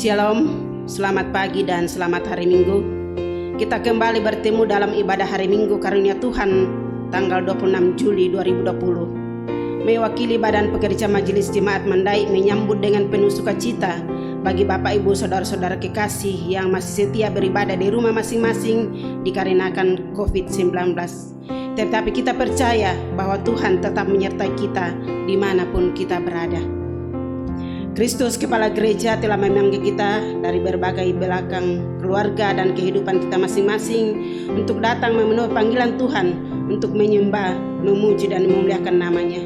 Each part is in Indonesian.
Shalom, selamat pagi dan selamat hari Minggu. Kita kembali bertemu dalam ibadah hari Minggu karunia Tuhan tanggal 26 Juli 2020. Mewakili Badan Pekerja Majelis Jemaat Mandai menyambut dengan penuh sukacita bagi Bapak Ibu Saudara-saudara kekasih yang masih setia beribadah di rumah masing-masing dikarenakan COVID-19. Tetapi kita percaya bahwa Tuhan tetap menyertai kita dimanapun kita berada. Kristus Kepala Gereja telah memanggil kita dari berbagai belakang keluarga dan kehidupan kita masing-masing untuk datang memenuhi panggilan Tuhan untuk menyembah, memuji dan memuliakan namanya.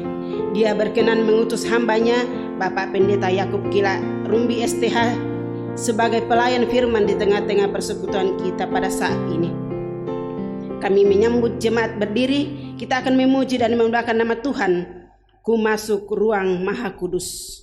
Dia berkenan mengutus hambanya Bapak Pendeta Yakub Kila Rumbi STH sebagai pelayan firman di tengah-tengah persekutuan kita pada saat ini. Kami menyambut jemaat berdiri, kita akan memuji dan memuliakan nama Tuhan. Ku masuk ruang Maha Kudus.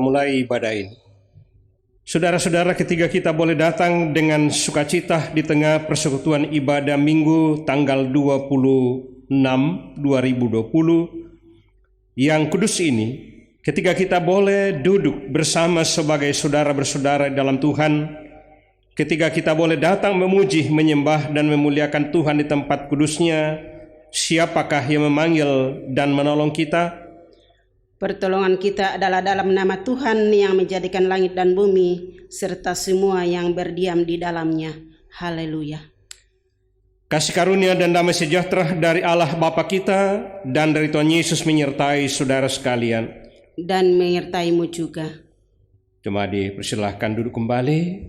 Mulai ibadah ini. Saudara-saudara, ketika kita boleh datang dengan sukacita di tengah persekutuan ibadah Minggu tanggal 26 2020 yang kudus ini, ketika kita boleh duduk bersama sebagai saudara-bersaudara dalam Tuhan, ketika kita boleh datang memuji, menyembah dan memuliakan Tuhan di tempat kudusnya, siapakah yang memanggil dan menolong kita? Pertolongan kita adalah dalam nama Tuhan yang menjadikan langit dan bumi serta semua yang berdiam di dalamnya. Haleluya. Kasih karunia dan damai sejahtera dari Allah Bapa kita dan dari Tuhan Yesus menyertai saudara sekalian. Dan menyertaimu juga. Jemaat dipersilahkan duduk kembali.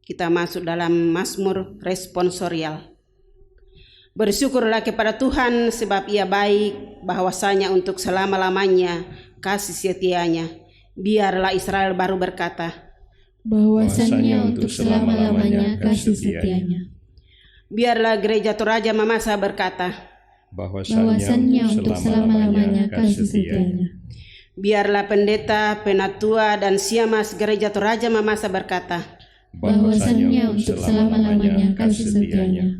Kita masuk dalam Mazmur responsorial. Bersyukurlah kepada Tuhan sebab Ia baik, bahwasanya untuk selama-lamanya kasih setianya. Biarlah Israel baru berkata, bahwasanya untuk selama-lamanya kasih setianya. Biarlah Gereja Toraja Mamasa berkata, bahwasanya untuk selama-lamanya kasih setianya. Biarlah Pendeta, Penatua dan Siamas Gereja Toraja Mamasa berkata, bahwasanya untuk selama-lamanya kasih setianya.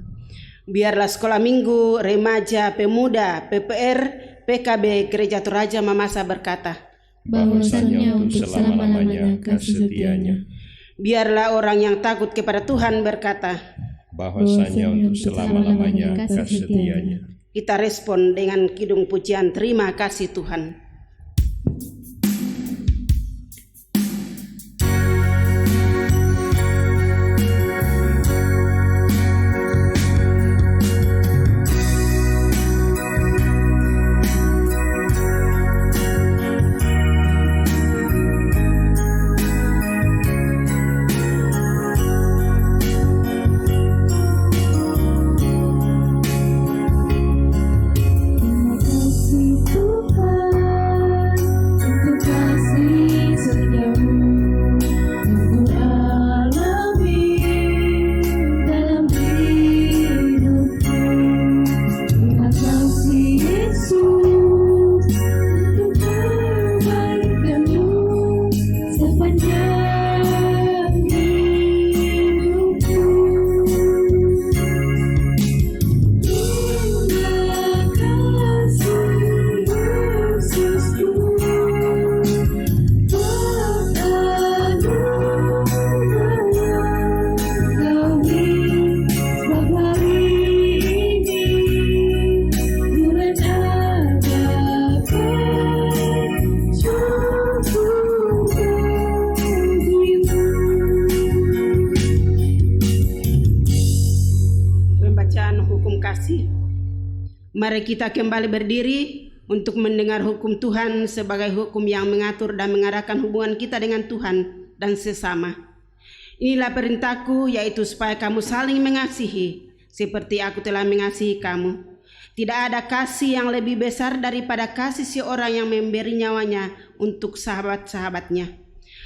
Biarlah Sekolah Minggu, Remaja, Pemuda, PPR, PKB Gereja Toraja Mamasa berkata, bahwasanya untuk selama-lamanya kasih setianya. Biarlah orang yang takut kepada Tuhan berkata, bahwasanya untuk selama-lamanya kasih setianya. Kita respon dengan kidung pujian terima kasih Tuhan. Terima kasih Tuhan. kasih. Mari kita kembali berdiri untuk mendengar hukum Tuhan sebagai hukum yang mengatur dan mengarahkan hubungan kita dengan Tuhan dan sesama. Inilah perintahku, yaitu supaya kamu saling mengasihi seperti aku telah mengasihi kamu. Tidak ada kasih yang lebih besar daripada kasih seorang yang memberi nyawanya untuk sahabat-sahabatnya.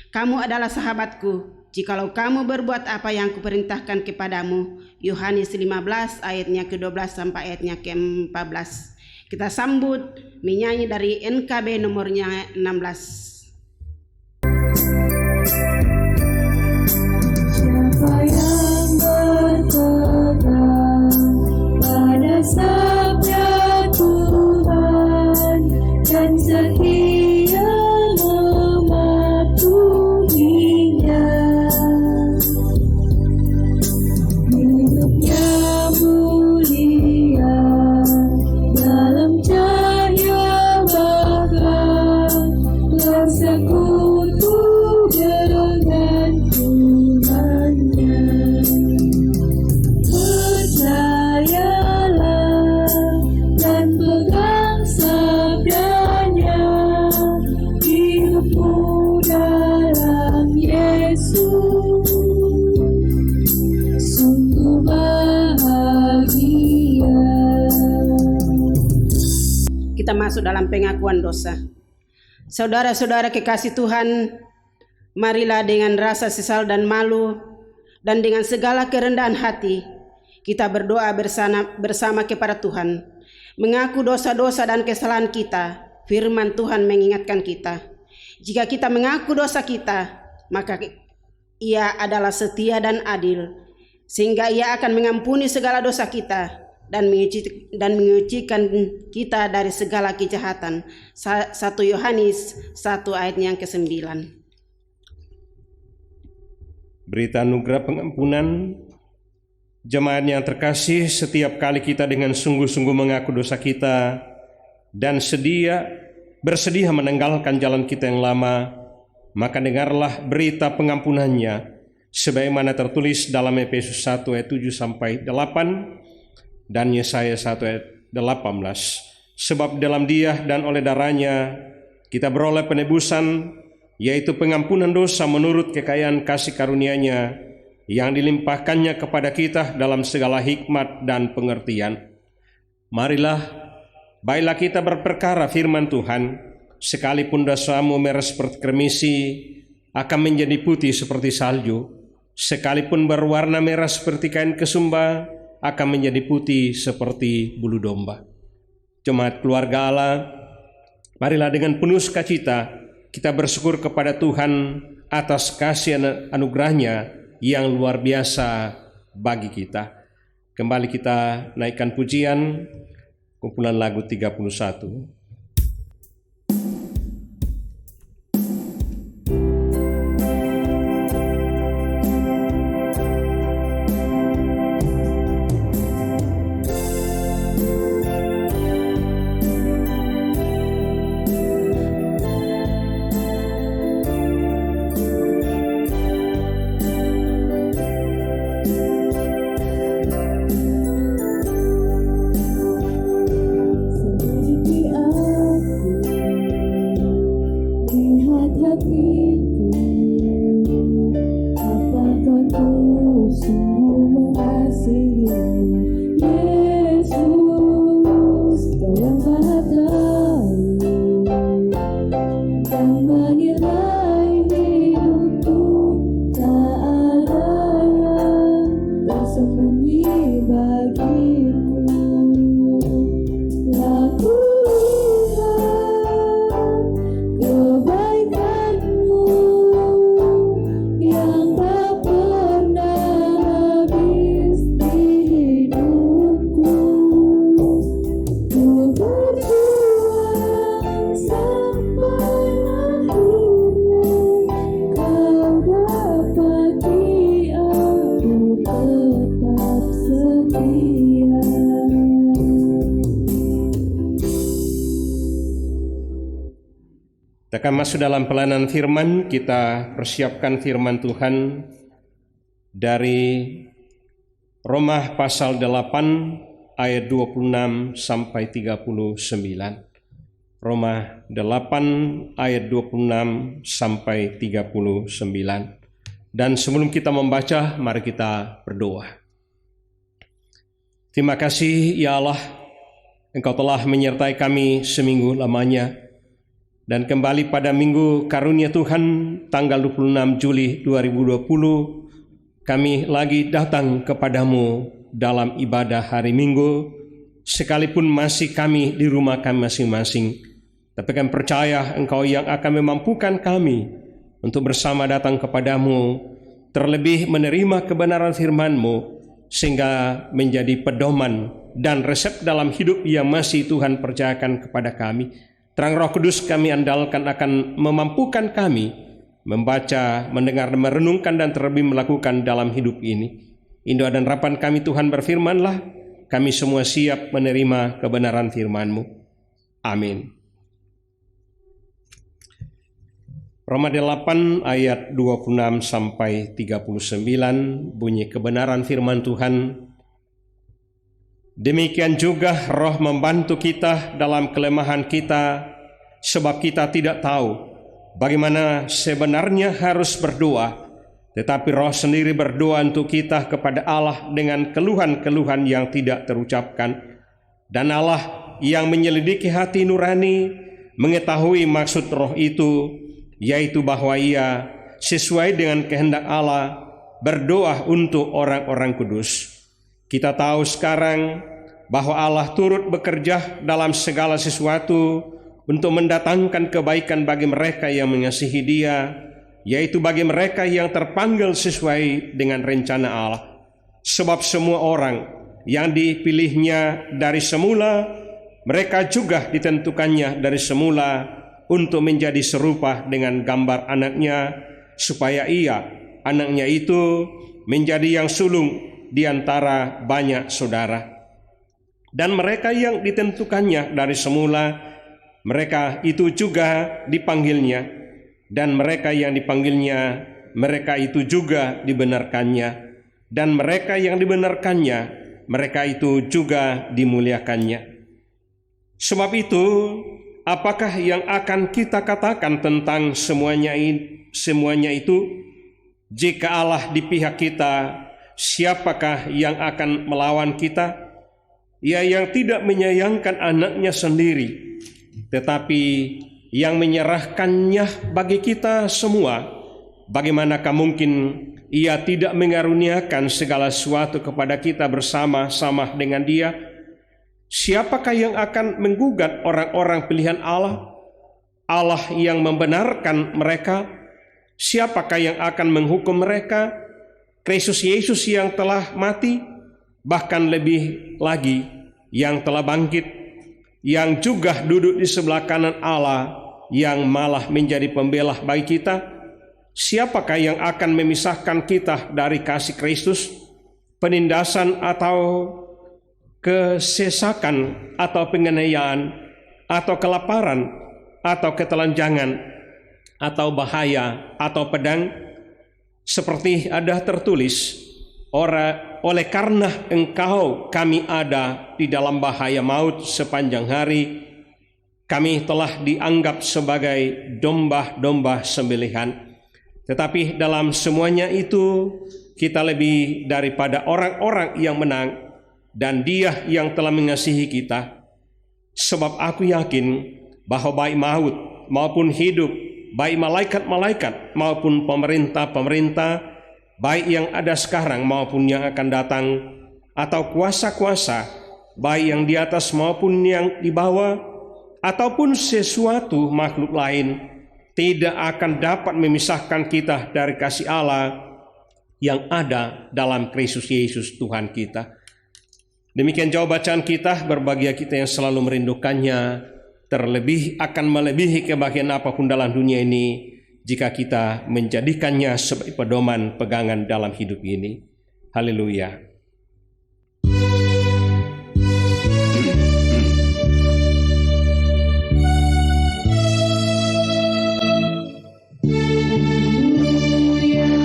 Kamu adalah sahabatku jikalau kamu berbuat apa yang kuperintahkan kepadamu. Yohanes 15 ayatnya ke-12 sampai ayatnya ke-14. Kita sambut menyanyi dari NKB nomornya 16. Siapa yang berpegang pada sabda Tuhan dan setia mematuhinya, hidupnya mulia dalam cahaya bahkan bersekutu dengan Tuhannya. Percayalah dan pegang sabdanya, hidupmu dalam Yesus sungguh bahagia. Kita masuk dalam pengakuan dosa. Saudara-saudara kekasih Tuhan, marilah dengan rasa sesal dan malu dan dengan segala kerendahan hati kita berdoa bersama kepada Tuhan, mengaku dosa-dosa dan kesalahan kita. Firman Tuhan mengingatkan kita, jika kita mengaku dosa kita, maka Ia adalah setia dan adil, sehingga Ia akan mengampuni segala dosa kita dan menyucikan kita dari segala kejahatan. 1 Yohanes 1 ayatnya yang ke-9. Berita anugerah pengampunan. Jemaat yang terkasih, setiap kali kita dengan sungguh-sungguh mengaku dosa kita dan bersedia meninggalkan jalan kita yang lama, maka dengarlah berita pengampunannya sebagaimana tertulis dalam Efesus 1 ayat 7 sampai 8 dan Yesaya 1 ayat 18. Sebab dalam Dia dan oleh darahnya kita beroleh penebusan, yaitu pengampunan dosa menurut kekayaan kasih karunia-Nya yang dilimpahkannya kepada kita dalam segala hikmat dan pengertian. Marilah, baiklah kita berperkara firman Tuhan, sekalipun dosamu merah seperti kremisi, akan menjadi putih seperti salju, sekalipun berwarna merah seperti kain kesumba, akan menjadi putih seperti bulu domba. Jemaat keluarga Allah, marilah dengan penuh sukacita kita bersyukur kepada Tuhan atas kasih anugerah-Nya yang luar biasa bagi kita. Kembali kita naikkan pujian, kumpulan lagu 31. Kita akan masuk dalam pelayanan firman. Kita persiapkan firman Tuhan dari Roma pasal 8 ayat 26 sampai 39. Roma 8 ayat 26 sampai 39. Dan sebelum kita membaca, mari kita berdoa. Terima kasih ya Allah, Engkau telah menyertai kami seminggu lamanya. Dan kembali pada minggu karunia Tuhan tanggal 26 Juli 2020, kami lagi datang kepadamu dalam ibadah hari Minggu, sekalipun masih kami di rumah kami masing-masing. Tapi kami percaya Engkau yang akan memampukan kami untuk bersama datang kepadamu, terlebih menerima kebenaran firman-Mu, sehingga menjadi pedoman dan resep dalam hidup yang masih Tuhan percayakan kepada kami. Terang Roh Kudus kami andalkan akan memampukan kami membaca, mendengar, merenungkan, dan terlebih melakukan dalam hidup ini. Doa dan harapan kami Tuhan, berfirmanlah, kami semua siap menerima kebenaran firman-Mu. Amin. Roma 8 ayat 26 sampai 39 bunyi kebenaran firman Tuhan. Demikian juga Roh membantu kita dalam kelemahan kita, sebab kita tidak tahu bagaimana sebenarnya harus berdoa, tetapi Roh sendiri berdoa untuk kita kepada Allah dengan keluhan-keluhan yang tidak terucapkan. Dan Allah yang menyelidiki hati nurani mengetahui maksud Roh itu, yaitu bahwa Ia sesuai dengan kehendak Allah berdoa untuk orang-orang kudus. Kita tahu sekarang bahwa Allah turut bekerja dalam segala sesuatu untuk mendatangkan kebaikan bagi mereka yang mengasihi Dia, yaitu bagi mereka yang terpanggil sesuai dengan rencana Allah. Sebab semua orang yang dipilihnya dari semula, mereka juga ditentukannya dari semula untuk menjadi serupa dengan gambar anaknya, supaya Ia, anaknya itu, menjadi yang sulung di antara banyak saudara. Dan mereka yang ditentukannya dari semula, mereka itu juga dipanggilnya. Dan mereka yang dipanggilnya, mereka itu juga dibenarkannya. Dan mereka yang dibenarkannya, mereka itu juga dimuliakannya. Sebab itu, apakah yang akan kita katakan tentang semuanya itu? Jika Allah di pihak kita, siapakah yang akan melawan kita? Ia yang tidak menyayangkan anaknya sendiri, tetapi yang menyerahkannya bagi kita semua, bagaimanakah mungkin Ia tidak mengaruniakan segala sesuatu kepada kita bersama-sama dengan Dia? Siapakah yang akan menggugat orang-orang pilihan Allah? Allah yang membenarkan mereka. Siapakah yang akan menghukum mereka? Kristus Yesus yang telah mati, bahkan lebih lagi yang telah bangkit, yang juga duduk di sebelah kanan Allah, yang malah menjadi pembela bagi kita. Siapakah yang akan memisahkan kita dari kasih Kristus? Penindasan atau kesesakan atau penganiayaan atau kelaparan atau ketelanjangan atau bahaya atau pedang? Seperti ada tertulis, oleh karena Engkau kami ada di dalam bahaya maut sepanjang hari, kami telah dianggap sebagai domba-domba sembelihan. Tetapi dalam semuanya itu kita lebih daripada orang-orang yang menang, dan Dia yang telah mengasihi kita. Sebab aku yakin bahwa baik maut maupun hidup, baik malaikat-malaikat maupun pemerintah-pemerintah, baik yang ada sekarang maupun yang akan datang, atau kuasa-kuasa, baik yang di atas maupun yang di bawah, ataupun sesuatu makhluk lain, tidak akan dapat memisahkan kita dari kasih Allah yang ada dalam Kristus Yesus Tuhan kita. Demikian jauh bacaan kita, berbahagia kita yang selalu merindukannya, terlebih akan melebihi kebahagiaan apapun dalam dunia ini, jika kita menjadikannya sebagai pedoman pegangan dalam hidup ini. Haleluya. Haleluya, haleluya.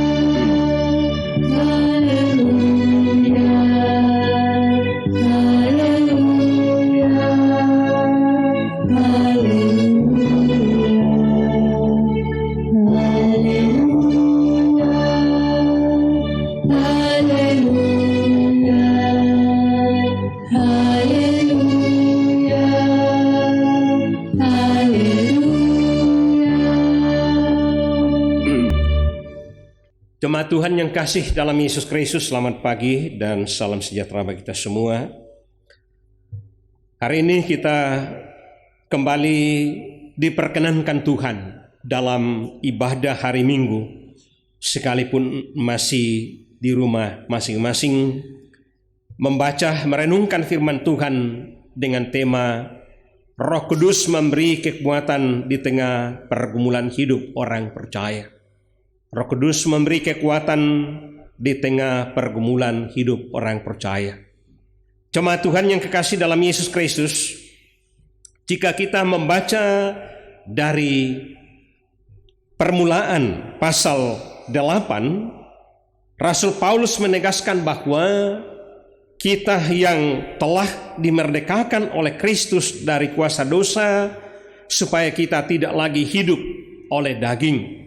Jemaat Tuhan yang kasih dalam Yesus Kristus, selamat pagi dan salam sejahtera bagi kita semua. Hari ini kita kembali diperkenankan Tuhan dalam ibadah hari Minggu, sekalipun masih di rumah masing-masing, membaca merenungkan firman Tuhan dengan tema Roh Kudus memberi kekuatan di tengah pergumulan hidup orang percaya. Roh Kudus memberi kekuatan di tengah pergumulan hidup orang percaya. Jemaat Tuhan yang kekasih dalam Yesus Kristus, jika kita membaca dari permulaan pasal 8, Rasul Paulus menegaskan bahwa kita yang telah dimerdekakan oleh Kristus dari kuasa dosa, supaya kita tidak lagi hidup oleh daging,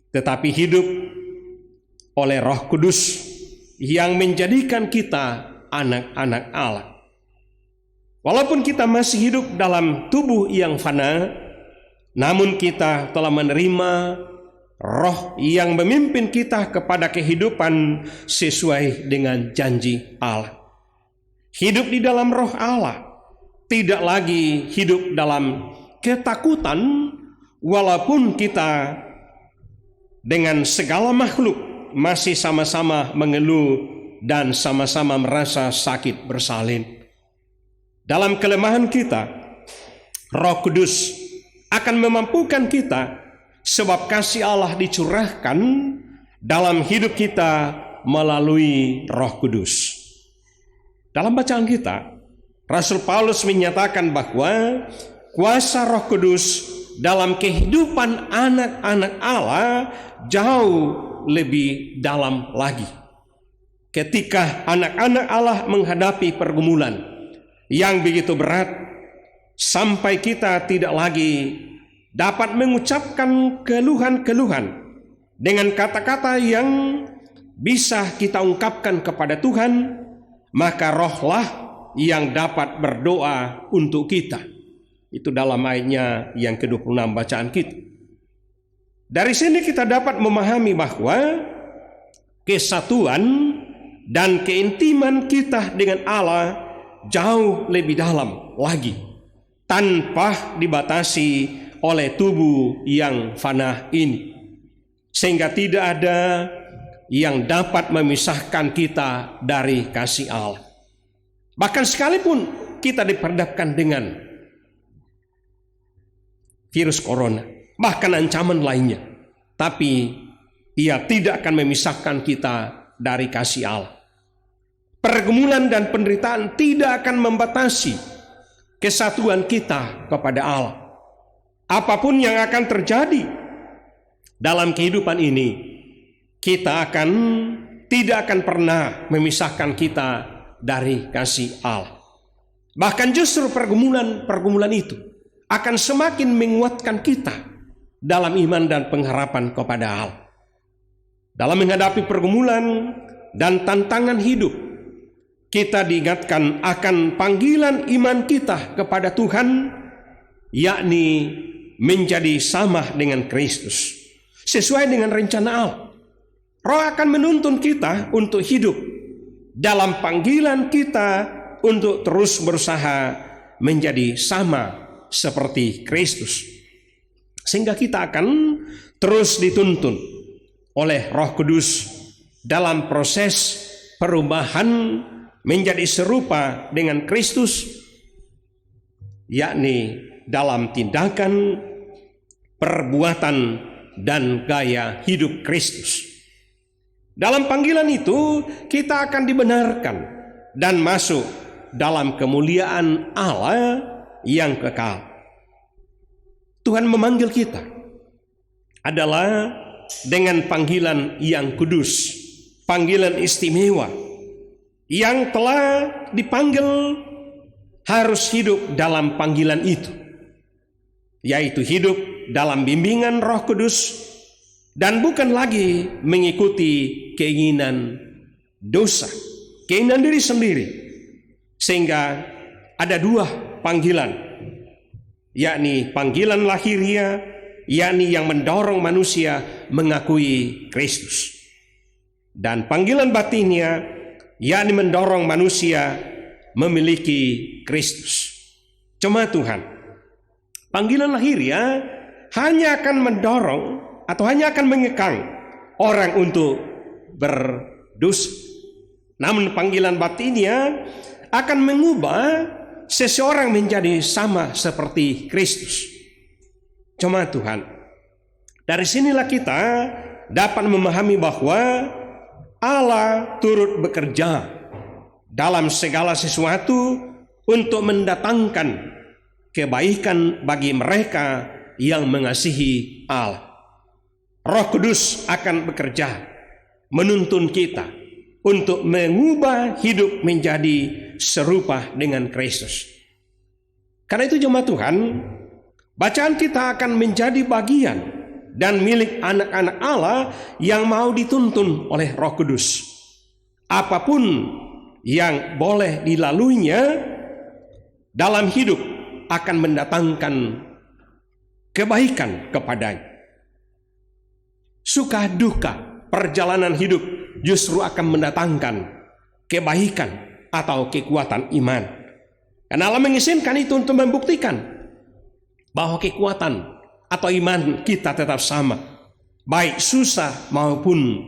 tetapi hidup oleh Roh Kudus yang menjadikan kita anak-anak Allah. Walaupun kita masih hidup dalam tubuh yang fana, namun kita telah menerima Roh yang memimpin kita kepada kehidupan sesuai dengan janji Allah. Hidup di dalam Roh Allah, tidak lagi hidup dalam ketakutan, walaupun kita dengan segala makhluk masih sama-sama mengeluh dan sama-sama merasa sakit bersalin. Dalam kelemahan kita, Roh Kudus akan memampukan kita, sebab kasih Allah dicurahkan dalam hidup kita melalui Roh Kudus. Dalam bacaan kita, Rasul Paulus menyatakan bahwa kuasa Roh Kudus dalam kehidupan anak-anak Allah jauh lebih dalam lagi. Ketika anak-anak Allah menghadapi pergumulan yang begitu berat, sampai kita tidak lagi dapat mengucapkan keluhan-keluhan dengan kata-kata yang bisa kita ungkapkan kepada Tuhan, maka Rohlah yang dapat berdoa untuk kita. Itu dalam ayatnya yang ke-26 bacaan kita. Dari sini kita dapat memahami bahwa kesatuan dan keintiman kita dengan Allah jauh lebih dalam lagi, tanpa dibatasi oleh tubuh yang fana ini, sehingga tidak ada yang dapat memisahkan kita dari kasih Allah. Bahkan sekalipun kita diperhadapkan dengan virus corona, bahkan ancaman lainnya, tapi ia tidak akan memisahkan kita dari kasih Allah. Pergumulan dan penderitaan tidak akan membatasi kesatuan kita kepada Allah. Apapun yang akan terjadi dalam kehidupan ini, kita tidak akan pernah memisahkan kita dari kasih Allah. Bahkan justru pergumulan itu akan semakin menguatkan kita dalam iman dan pengharapan kepada Allah. Dalam menghadapi pergumulan dan tantangan hidup, kita diingatkan akan panggilan iman kita kepada Tuhan, yakni menjadi sama dengan Kristus, sesuai dengan rencana Allah. Roh akan menuntun kita untuk hidup dalam panggilan kita untuk terus berusaha menjadi sama seperti Kristus, sehingga kita akan terus dituntun oleh Roh Kudus dalam proses perubahan menjadi serupa dengan Kristus, yakni dalam tindakan, perbuatan, dan gaya hidup Kristus. Dalam panggilan itu kita akan dibenarkan dan masuk dalam kemuliaan Allah yang kekal. Tuhan memanggil kita adalah dengan panggilan yang kudus, panggilan istimewa, yang telah dipanggil harus hidup dalam panggilan itu, yaitu hidup dalam bimbingan Roh Kudus dan bukan lagi mengikuti keinginan dosa, keinginan diri sendiri. Sehingga ada dua panggilan, yakni panggilan lahiriah, yakni yang mendorong manusia mengakui Kristus, Dan panggilan batinnya yakni mendorong manusia memiliki Kristus. Jemaat Tuhan, panggilan lahiriah hanya akan mendorong atau hanya akan mengekang orang untuk berdosa. Namun panggilan batinnya akan mengubah seseorang menjadi sama seperti Kristus. Jemaat Tuhan, dari sinilah kita dapat memahami bahwa Allah turut bekerja dalam segala sesuatu untuk mendatangkan kebaikan bagi mereka yang mengasihi Allah. Roh Kudus akan bekerja menuntun kita untuk mengubah hidup menjadi serupa dengan Kristus. Karena itu jemaat Tuhan, bacaan kita akan menjadi bagian dan milik anak-anak Allah yang mau dituntun oleh Roh Kudus. Apapun yang boleh dilaluinya dalam hidup akan mendatangkan kebaikan kepadanya. Suka duka perjalanan hidup justru akan mendatangkan kebaikan atau kekuatan iman. Karena Allah mengizinkan itu untuk membuktikan bahwa kekuatan atau iman kita tetap sama, baik susah maupun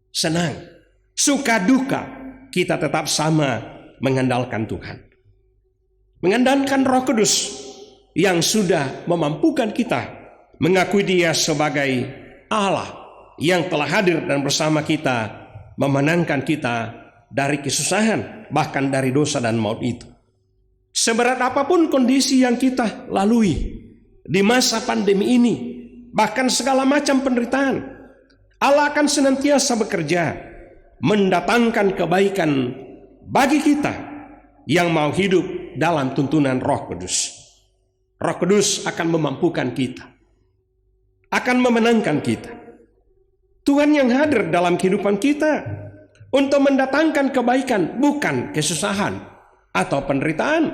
senang, suka duka kita tetap sama mengandalkan Tuhan, mengandalkan Roh Kudus yang sudah memampukan kita mengakui Dia sebagai Allah yang telah hadir dan bersama kita memenangkan kita dari kesusahan, bahkan dari dosa dan maut itu. Seberat apapun kondisi yang kita lalui di masa pandemi ini, bahkan segala macam penderitaan, Allah akan senantiasa bekerja mendatangkan kebaikan bagi kita yang mau hidup dalam tuntunan Roh Kudus. Roh Kudus akan memampukan kita, akan memenangkan kita. Tuhan yang hadir dalam kehidupan kita untuk mendatangkan kebaikan, bukan kesusahan atau penderitaan.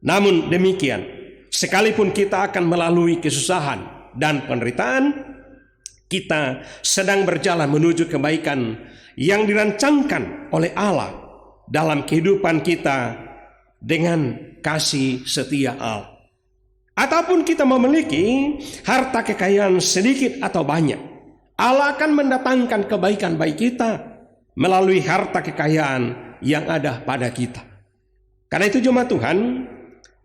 Namun demikian, sekalipun kita akan melalui kesusahan dan penderitaan, kita sedang berjalan menuju kebaikan yang dirancangkan oleh Allah dalam kehidupan kita dengan kasih setia Allah. Ataupun kita memiliki harta kekayaan sedikit atau banyak, Allah akan mendatangkan kebaikan bagi kita melalui harta kekayaan yang ada pada kita. Karena itu jemaat Tuhan,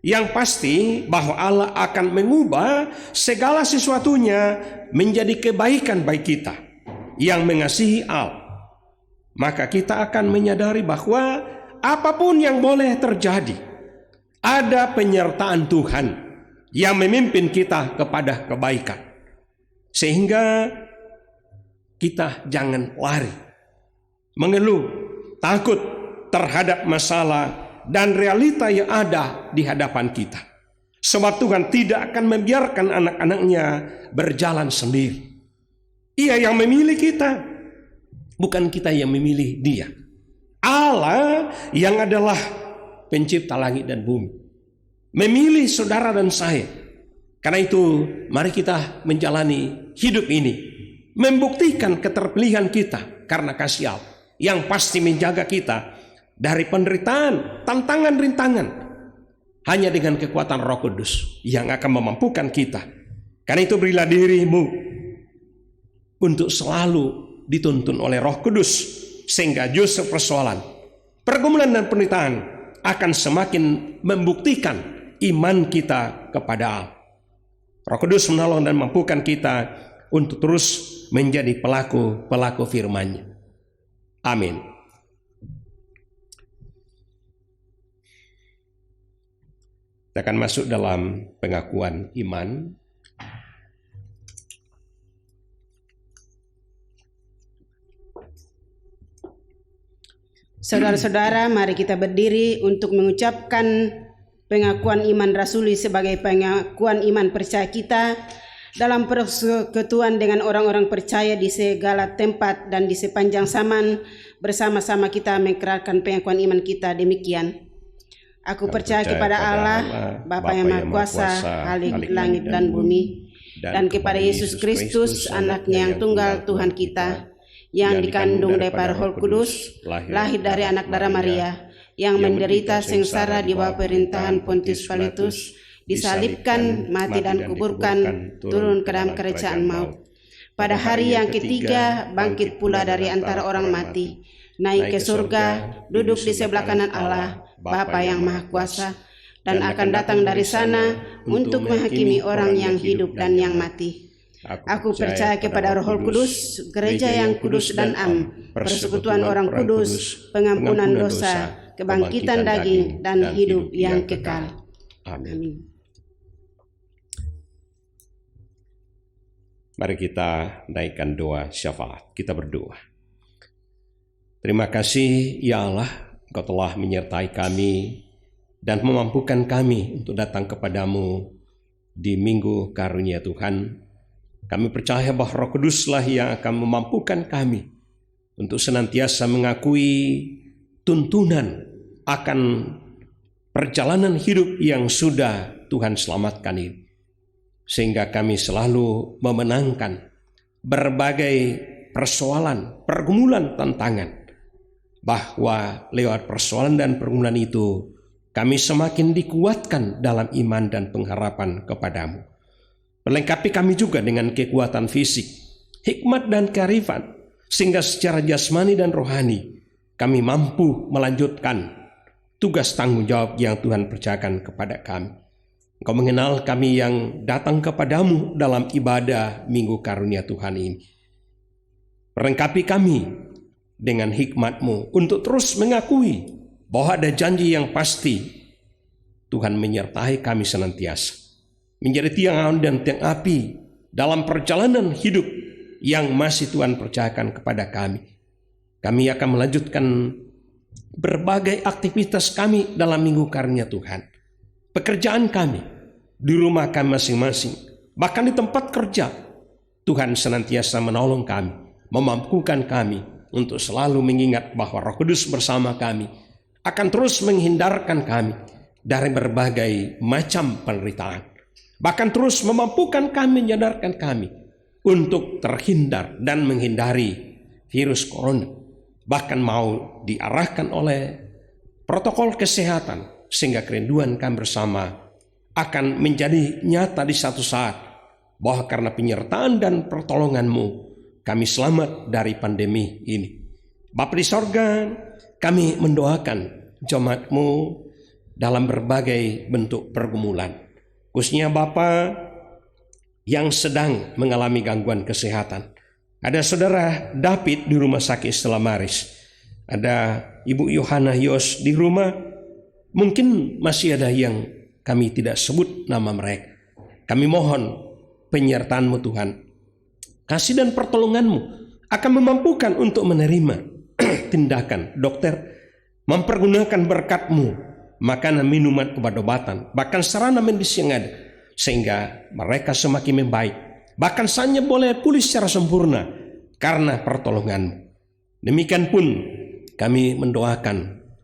yang pasti bahwa Allah akan mengubah segala sesuatunya menjadi kebaikan bagi kita yang mengasihi Allah. Maka kita akan menyadari bahwa apapun yang boleh terjadi, ada penyertaan Tuhan yang memimpin kita kepada kebaikan. Sehingga kita jangan lari, mengeluh, takut terhadap masalah dan realita yang ada di hadapan kita. Sebab Tuhan tidak akan membiarkan anak-anaknya berjalan sendiri. Ia yang memilih kita, bukan kita yang memilih Dia. Allah yang adalah pencipta langit dan bumi memilih saudara dan saya. Karena itu mari kita menjalani hidup ini, membuktikan keterpilihan kita karena kasih Allah yang pasti menjaga kita dari penderitaan, tantangan, rintangan, hanya dengan kekuatan Roh Kudus yang akan memampukan kita. Karena itu berilah dirimu untuk selalu dituntun oleh Roh Kudus, sehingga justru persoalan, pergumulan dan penderitaan akan semakin membuktikan iman kita kepada Allah. Roh Kudus menolong dan mampukan kita untuk terus menjadi pelaku firman-Nya. Amin. Kita akan masuk dalam pengakuan iman. Saudara-saudara, mari kita berdiri untuk mengucapkan pengakuan iman rasuli sebagai pengakuan iman percaya kita dalam persekutuan dengan orang-orang percaya di segala tempat dan di sepanjang zaman. Bersama-sama kita mengikrarkan pengakuan iman kita demikian. Aku percaya kepada Allah, Bapa yang Maha Kuasa, Khalik langit dan bumi, dan kepada Yesus Kristus, Anaknya yang tunggal Tuhan kita, yang dikandung daripada Roh Kudus, lahir dari anak darah Maria, yang menderita sengsara di bawah pemerintahan Pontius Pilatus, disalibkan, mati dan kuburkan, turun ke dalam kerajaan maut. Pada hari yang ketiga bangkit pula dari antara orang mati, naik ke surga, duduk di sebelah kanan Allah, Bapa yang Maha Kuasa, dan akan datang dari sana untuk menghakimi orang yang hidup dan yang mati. Aku percaya kepada Roh Kudus, gereja yang kudus dan am, persekutuan orang kudus, pengampunan dosa, kebangkitan daging, dan hidup yang kekal. Amin. Mari kita naikkan doa syafaat. Kita berdoa. Terima kasih ya Allah, Engkau telah menyertai kami dan memampukan kami untuk datang kepadamu di Minggu Karunia Tuhan. Kami percaya bahwa Roh Kuduslah yang akan memampukan kami untuk senantiasa mengakui tuntunan akan perjalanan hidup yang sudah Tuhan selamatkan ini. Sehingga kami selalu memenangkan berbagai persoalan, pergumulan, tantangan. Bahwa lewat persoalan dan pergumulan itu, kami semakin dikuatkan dalam iman dan pengharapan kepadamu. Melengkapi kami juga dengan kekuatan fisik, hikmat dan kearifan, sehingga secara jasmani dan rohani kami mampu melanjutkan tugas tanggung jawab yang Tuhan percayakan kepada kami. Engkau mengenal kami yang datang kepadamu dalam ibadah Minggu Karunia Tuhan ini. Melengkapi kami dengan hikmat-Mu untuk terus mengakui bahwa ada janji yang pasti. Tuhan menyertai kami senantiasa, menjadi tiang awan dan tiang api dalam perjalanan hidup yang masih Tuhan percayakan kepada kami. Kami akan melanjutkan berbagai aktivitas kami dalam Minggu Karunia Tuhan. Pekerjaan kami, di rumah kami masing-masing, bahkan di tempat kerja, Tuhan senantiasa menolong kami, memampukan kami untuk selalu mengingat bahwa Roh Kudus bersama kami akan terus menghindarkan kami dari berbagai macam penderitaan. Bahkan terus memampukan kami, menyadarkan kami untuk terhindar dan menghindari virus corona. Bahkan mau diarahkan oleh protokol kesehatan sehingga kerinduan kami bersama akan menjadi nyata di satu saat bahwa karena penyertaan dan pertolongan-Mu kami selamat dari pandemi ini. Bapa di sorga, kami mendoakan jemaat-Mu dalam berbagai bentuk pergumulan. Khususnya Bapa yang sedang mengalami gangguan kesehatan. Ada saudara David di rumah sakit Stella Maris. Ada Ibu Yohana Yos di rumah. Mungkin masih ada yang kami tidak sebut nama mereka. Kami mohon penyertaan-Mu Tuhan. Kasih dan pertolongan-Mu akan memampukan untuk menerima tindakan dokter, mempergunakan berkat-Mu, makanan, minuman, obat-obatan, bahkan sarana medis yang ada, sehingga mereka semakin membaik, bahkan hanya boleh pulih secara sempurna karena pertolongan-Mu. Demikian pun kami mendoakan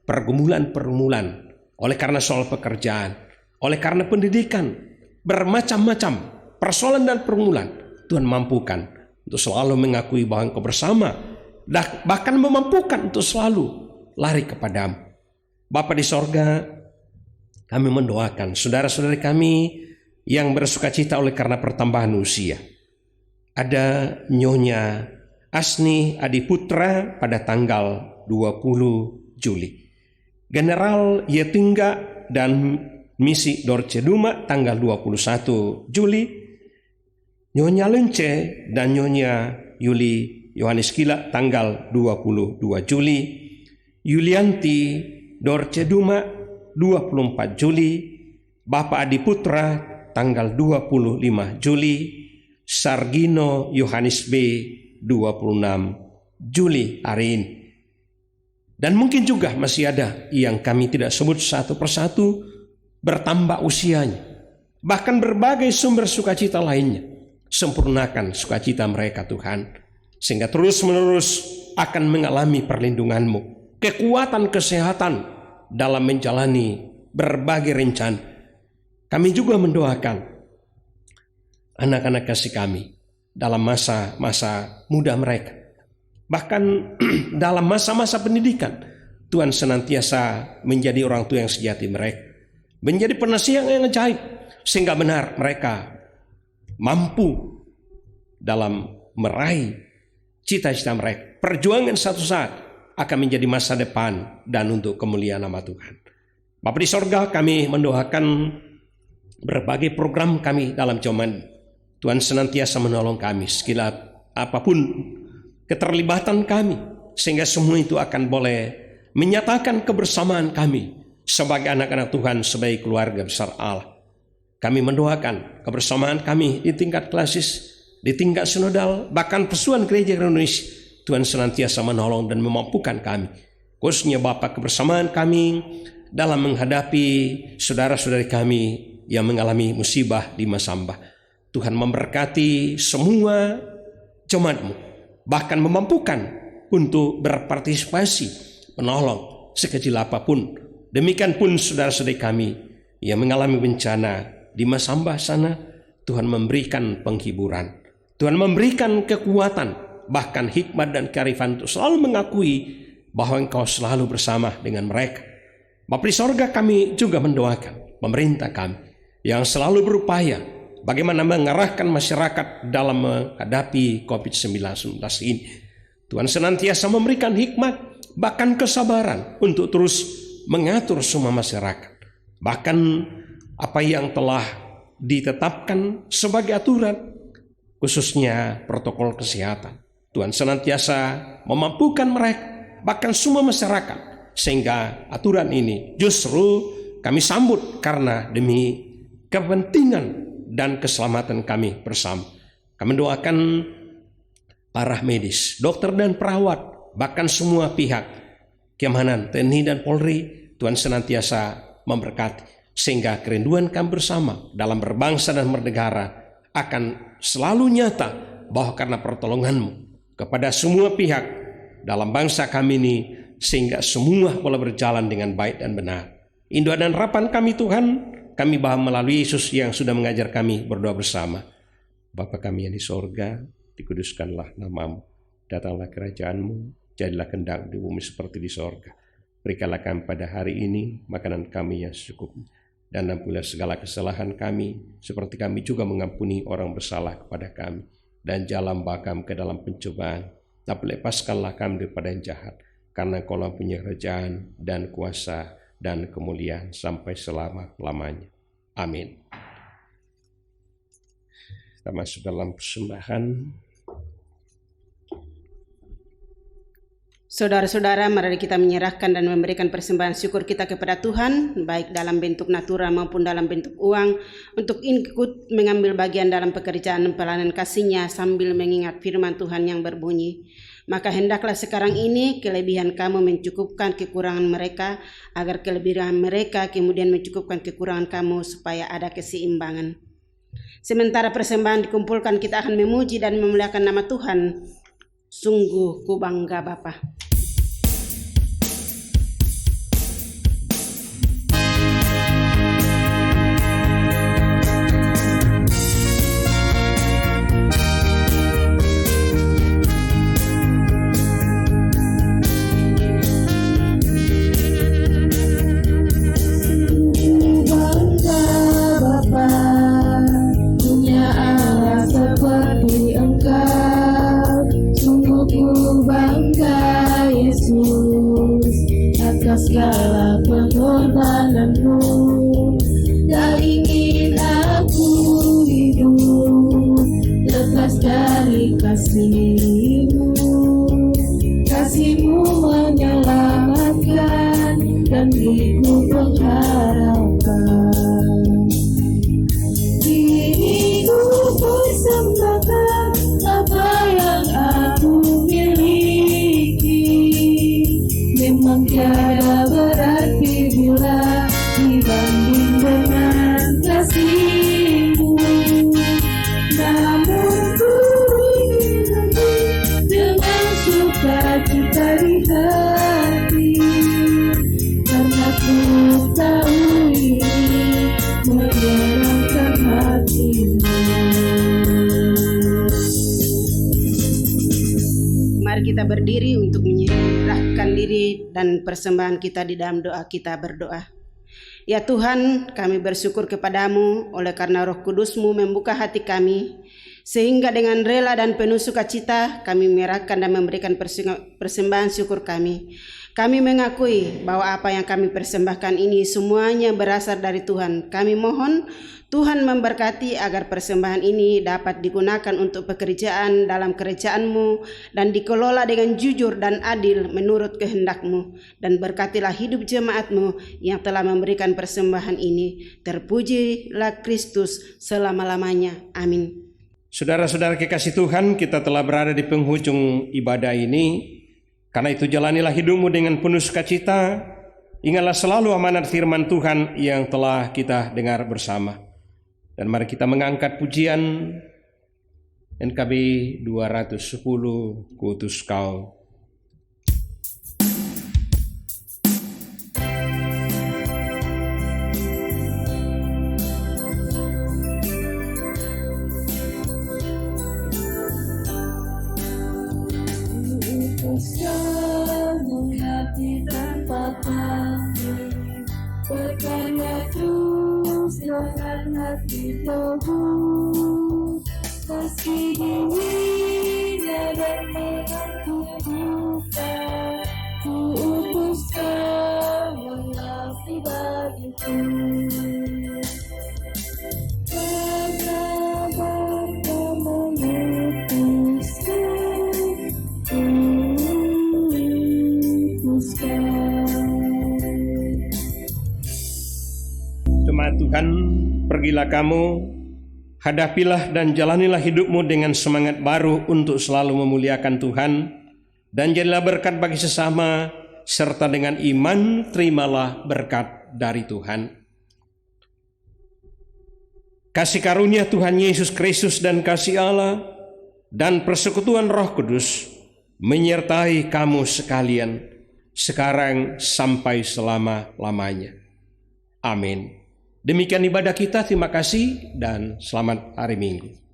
pergumulan-pergumulan oleh karena soal pekerjaan, oleh karena pendidikan, bermacam-macam persoalan dan pergumulan. Tuhan mampukan untuk selalu mengakui bahwa Engkau bersama, bahkan memampukan untuk selalu lari kepadamu. Bapa di sorga, kami mendoakan saudara-saudari kami yang bersuka cita oleh karena pertambahan usia. Ada Nyonya Asni Adiputra pada tanggal 20 Juli. General Yetingga dan Misi Dorceduma tanggal 21 Juli. Nyonya Lence dan Nyonya Yuli Yohanes Kila tanggal 22 Juli. Yulianti Dorceduma 24 Juli, Bapak Adiputra tanggal 25 Juli, Sargino Yohanes B 26 Juli hari ini. Dan mungkin juga masih ada yang kami tidak sebut satu persatu, bertambah usianya. Bahkan berbagai sumber sukacita lainnya. Sempurnakan sukacita mereka Tuhan, sehingga terus menerus akan mengalami perlindungan-Mu, kekuatan kesehatan dalam menjalani berbagai rencana. Kami juga mendoakan anak-anak kasih kami dalam masa-masa muda mereka. Bahkan dalam masa-masa pendidikan, Tuhan senantiasa menjadi orang tua yang sejati mereka, menjadi penasihat yang ajaib, sehingga benar mereka mampu dalam meraih cita-cita mereka. Perjuangan satu saat akan menjadi masa depan dan untuk kemuliaan nama Tuhan. Bapa di sorga, kami mendoakan berbagai program kami dalam zaman. Tuhan senantiasa menolong kami segala apapun keterlibatan kami, sehingga semua itu akan boleh menyatakan kebersamaan kami sebagai anak-anak Tuhan, sebagai keluarga besar Allah. Kami mendoakan kebersamaan kami di tingkat klasis, di tingkat sinodal, bahkan persatuan gereja Indonesia. Tuhan senantiasa menolong dan memampukan kami, khususnya Bapa, kebersamaan kami dalam menghadapi saudara-saudari kami yang mengalami musibah di Masamba. Tuhan memberkati semua jemaat-Mu, bahkan memampukan untuk berpartisipasi menolong sekecil apapun. Demikian pun saudara-saudari kami yang mengalami bencana di Masamba sana, Tuhan memberikan penghiburan, Tuhan memberikan kekuatan, bahkan hikmat dan kearifan untuk selalu mengakui bahwa Engkau selalu bersama dengan mereka. Bapa di sorga, kami juga mendoakan pemerintah kami yang selalu berupaya bagaimana mengarahkan masyarakat dalam menghadapi COVID-19 ini. Tuhan senantiasa memberikan hikmat, bahkan kesabaran untuk terus mengatur semua masyarakat. Bahkan apa yang telah ditetapkan sebagai aturan, khususnya protokol kesehatan, Tuhan senantiasa memampukan mereka, bahkan semua masyarakat, sehingga aturan ini justru kami sambut karena demi kepentingan dan keselamatan kami bersama. Kami doakan para medis, dokter dan perawat, bahkan semua pihak keamanan TNI dan Polri, Tuhan senantiasa memberkati, sehingga kerinduan kami bersama dalam berbangsa dan bernegara akan selalu nyata, bahwa karena pertolongan-Mu kepada semua pihak dalam bangsa kami ini, sehingga semua boleh berjalan dengan baik dan benar. Indua dan harapan kami Tuhan, kami bahas melalui Yesus yang sudah mengajar kami berdoa bersama. Bapa kami yang di sorga, dikuduskanlah nama-Mu, datanglah kerajaan-Mu, jadilah kehendak di bumi seperti di sorga. Berikanlah kami pada hari ini makanan kami yang secukupnya, dan ampunilah segala kesalahan kami, seperti kami juga mengampuni orang bersalah kepada kami. Dan jangan bawa kami ke dalam pencobaan, tapi lepaskanlah kami daripada yang jahat, karena Engkau punya kerajaan dan kuasa dan kemuliaan sampai selama-lamanya. Amin. Kita masuk dalam persembahan. Saudara-saudara, mari kita menyerahkan dan memberikan persembahan syukur kita kepada Tuhan, baik dalam bentuk natural maupun dalam bentuk uang, untuk ikut mengambil bagian dalam pekerjaan pelayanan kasih-Nya sambil mengingat firman Tuhan yang berbunyi, maka hendaklah sekarang ini kelebihan kamu mencukupkan kekurangan mereka, agar kelebihan mereka kemudian mencukupkan kekurangan kamu, supaya ada keseimbangan. Sementara persembahan dikumpulkan, kita akan memuji dan memuliakan nama Tuhan. Sungguh ku bangga Bapa. Segala pengorbananmu, tak ingin aku hidup lepas dari kasih-Mu. Kasih-Mu menyelamatkan dan beriku pengharapan. Kini ku persembahkan apa yang aku miliki. Memang tiada berarti bila dibanding dengan kasih-Mu. Namun ku ingin lebih dengan sukacita di hati, karena ku tahu ini menyenangkan hati-Mu. Mari kita kita berdiri untuk menyerahkan diri dan persembahan kita di dalam doa kita berdoa. Ya Tuhan, kami bersyukur kepadamu oleh karena Roh Kudus-Mu membuka hati kami, sehingga dengan rela dan penuh sukacita kami menyerahkan dan memberikan persembahan syukur kami. Kami mengakui bahwa apa yang kami persembahkan ini semuanya berasal dari Tuhan. Kami mohon Tuhan memberkati agar persembahan ini dapat digunakan untuk pekerjaan dalam kerajaan-Mu dan dikelola dengan jujur dan adil menurut kehendak-Mu. Dan berkatilah hidup jemaat-Mu yang telah memberikan persembahan ini. Terpujilah Kristus selama-lamanya. Amin. Saudara-saudara kekasih Tuhan, kita telah berada di penghujung ibadah ini. Karena itu jalanilah hidupmu dengan penuh sukacita. Ingatlah selalu amanat firman Tuhan yang telah kita dengar bersama. Dan mari kita mengangkat pujian NKB 210, Kuutus Kau. Menghati tanpa pamrih, berkarya terus dengan hati teguh, meski dirinya dan dengan kehidupan, ku utus Kau yang pribadiku. Karena Bapa Jemaat Tuhan, pergilah kamu, hadapilah dan jalanilah hidupmu dengan semangat baru untuk selalu memuliakan Tuhan, dan jadilah berkat bagi sesama, serta dengan iman terimalah berkat dari Tuhan. Kasih karunia Tuhan Yesus Kristus dan kasih Allah dan persekutuan Roh Kudus menyertai kamu sekalian, sekarang sampai selama-lamanya. Amin. Demikian ibadah kita, terima kasih dan selamat hari Minggu.